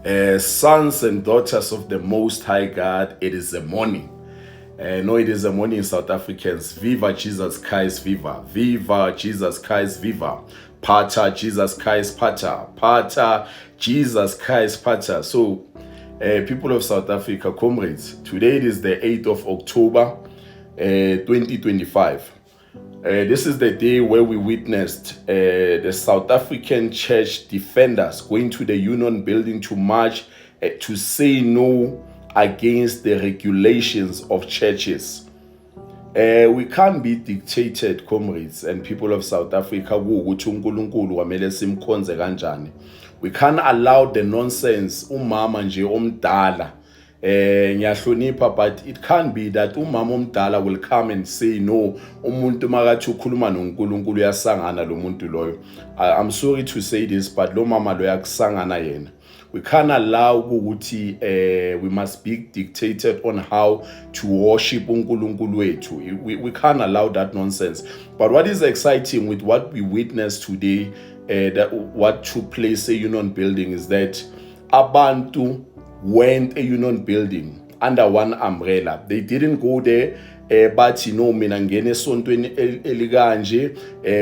Sons and daughters of the Most High God, it is a morning. No, it is a morning, South Africans. Viva Jesus Christ, viva. Viva Jesus Christ, viva. Pater Jesus Christ, pater. Pater Jesus Christ, pater. So, people of South Africa, comrades, today it is the 8th of October, 2025. This is the day where we witnessed the South African church defenders going to the Union building to march to say no against the regulations of churches. We can't be dictated, comrades and people of South Africa. We can't allow the nonsense umama nje omdala ngiyahlonipha, but it can't be that umama omdala will come and say no. Umuntu makathi ukhuluma noNkulunkulu uyasangana lo muntu loyo. I'm sorry to say this, but lo mama loyo akusangana yena. We can't allow ukuthi we must be dictated on how to worship uNkulunkulu wethu. We can't allow that nonsense. But what is exciting with what we witnessed today, that what took place at Union building, is that abantu went a Union building under one umbrella. They didn't go there but mina ngene esontweni elikanje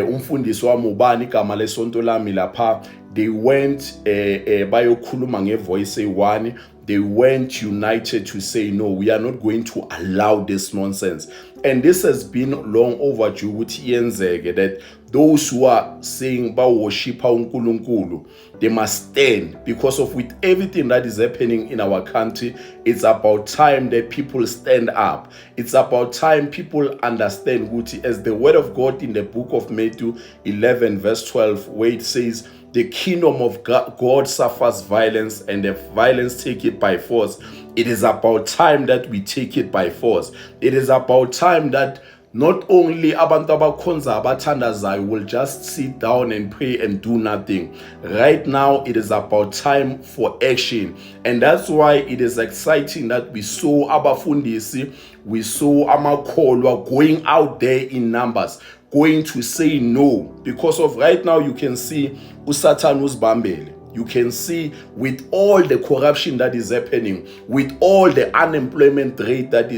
umfundisi wami ubani igama lesonto lami lapha. They went bayokhuluma ngevoice eyi-one. They went united to say no, we are not going to allow this nonsense. And this has been long overdue ukuthi iyenzeke, that those who are saying ba worship uNkulunkulu, they must stand, because of with everything that is happening in our country. It's about time that people stand up. It's about time people understand ukuthi, as the word of God in the book of Matthew 11 verse 12, where it says, the kingdom of God suffers violence, and the violence take it by force. It is about time that we take it by force. It is about time that not only abantu abakhonza abathandazayo will just sit down and pray and do nothing. Right now, it is about time for action. And that's why it is exciting that we saw abafundisi, we saw amakholwa going out there in numbers, going to say no. Because of right now, you can see uSatan uzibambele. You can see with all the corruption that is happening, with all the unemployment rate that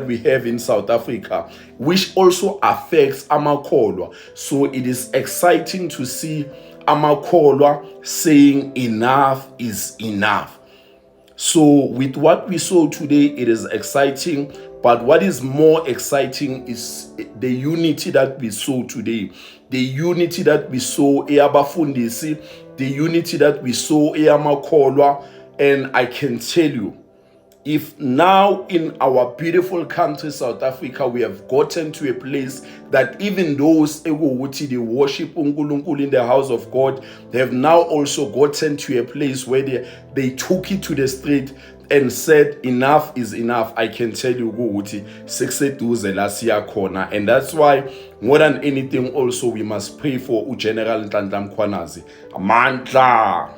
we have in South Africa, which also affects amakholwa. So it is exciting to see amakholwa saying enough is enough. So with what we saw today, it is exciting. But what is more exciting is the unity that we saw today. The unity that we saw eyabafundisi, the unity that we saw eyamakholwa. And I can tell you, if now in our beautiful country, South Africa, we have gotten to a place that even those they worship uNkulunkulu in the house of God, they have now also gotten to a place where they took it to the street and said enough is enough. I can tell you ukuthi sekuseduze la siya khona. And that's why more than anything also we must pray for uGeneral Nhlanhla Mkhwanazi. Amandla.